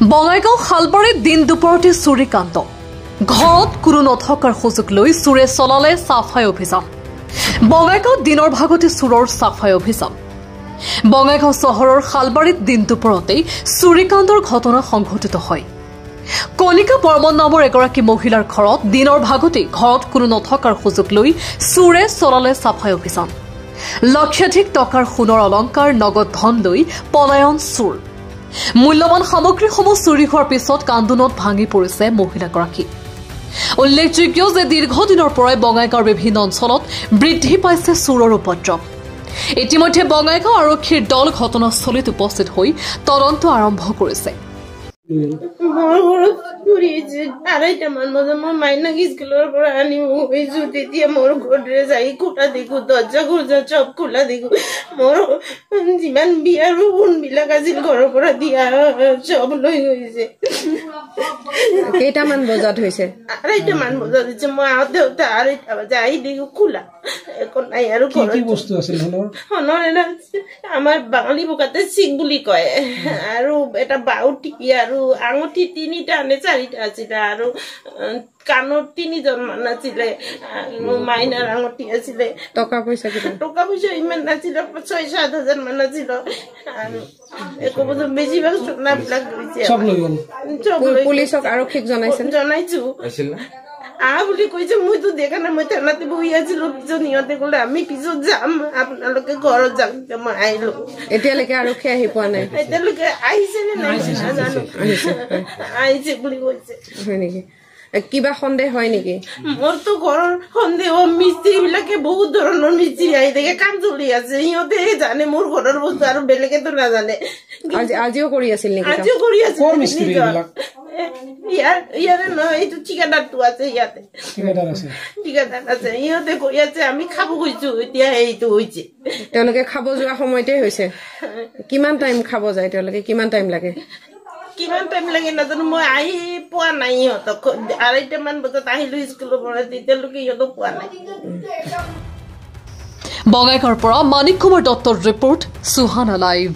বঙাইগাঁও শালবাৰীত দিন দুপৰতে চুৰিকাণ্ড ঘৰত কোনো নথকাৰ সুযোগ লৈ চুৰে চলালে চাফাই অভিযান বঙাইগাঁৱত দিনৰ ভাগতে চুৰৰ চাফাই অভিযান বঙাইগাঁও চহৰৰ শালবাৰীত দিন দুপৰতে চুৰিকাণ্ডৰ ঘটনা সংঘটিত হয় কণিকা বৰ্মন নামৰ এগৰাকী মহিলাৰ ঘৰত দিনৰ ভাগতে ঘৰত কোনো নথকাৰ সুযোগ লৈ চুৰে চলালে চাফাই অভিযান লক্ষাধিক টকাৰ সোণৰ অলংকাৰ নগদ ধন লৈ পলায়ন চুৰ মূল্যৱান সামগ্ৰীসমূহ চুৰি হোৱাৰ পিছত কান্দোনত ভাঙি পৰিছে মহিলাগৰাকী উল্লেখযোগ্য যে দীৰ্ঘদিনৰ পৰাই বঙাইগাঁৱৰ বিভিন্ন অঞ্চলত বৃদ্ধি পাইছে চুৰৰ উপদ্ৰৱ ইতিমধ্যে বঙাইগাঁও আৰক্ষীৰ দল ঘটনাস্থলীত উপস্থিত হৈ তদন্ত আৰম্ভ কৰিছে আড়াইটামান বজাত মই মাইনাক স্কুলৰ পৰা আনি হৈছো তেতিয়া মোৰ ঘৰৰে যাই খোলা দেখো দৰ্জা খোলা চব খোলা দেখো মোৰ যিমান বিয়াৰ সোণবিলাক আছিল ঘৰৰ পৰা দিয়া চব লৈ গৈছে কেইটামান বজাত হৈছে আড়াইটামান বজাত হৈছে মই আহোঁতে আড়াইটা বজাত আহি দেখো খোলা একো নাই আৰু কি বস্তু আছিল সোণৰ এটা আমাৰ বাঙালী বোকাতে চিক বুলি কয় আৰু এটা বাউটি আৰু আঙুঠি তিনিটা নে চাৰিটা আছিল আৰু কাণৰ তিনিজন মান আছিলে আৰু মাইনাৰ আঙুঠি আছিলে টকা পইচা ইমান নাছিলে 6-7 হাজাৰ মান আছিল আৰু একো বছৰ বেছিভাগ সোণাবিলাক গৈছে পুলিচক আৰক্ষীক জনাইছো বুলি কৈছে মইতো দেখা নাই মই থানাতে বহি আছিলো পিছত সিহঁতে ক'লে আমি পিছত যাম আপোনালোকে ঘৰত যাম মই আহিলো এতিয়ালৈকে আৰক্ষী আহি পোৱা নাই এতিয়ালৈকে আহিছে নে নাই নাজানো আহিছে বুলি কৈছে হয় নেকি কিবা সন্দেহ হয় নেকি মোৰতো ঘৰৰ সন্দেহ মিস্ত্ৰী বিলাকে বহুত ধৰণৰ মিস্ত্ৰী আহি থাকে কাম চলি আছে সিহঁতে জানে মোৰ ঘৰৰ বস্তু আৰু বেলেগেতো নাজানে আজিও কৰি আছিল নেকি আজিও কৰি আছিল ইয়াৰে নহয় এইটো ঠিকাদাৰটো আছে ইয়াতে ঠিকাদাৰ আছে সিহঁতে কৈ আছে আমি খাব গৈছো এতিয়া এইটো হৈছে তেওঁলোকে খাব যোৱা সময়তে হৈছে কিমান টাইম খাব যায় তেওঁলোকে কিমান টাইম লাগে নাজানো মই আহি পোৱা নাই সিহঁতক আঢ়ৈটামান বজাত আহিলো স্কুলৰ পৰা তেতিয়ালৈকে সিহঁতক পোৱা নাই বঙাইগাঁৱৰ পৰা মানিক কুমাৰ দত্তৰ ৰিপৰ্ট সুহানা লাইভ।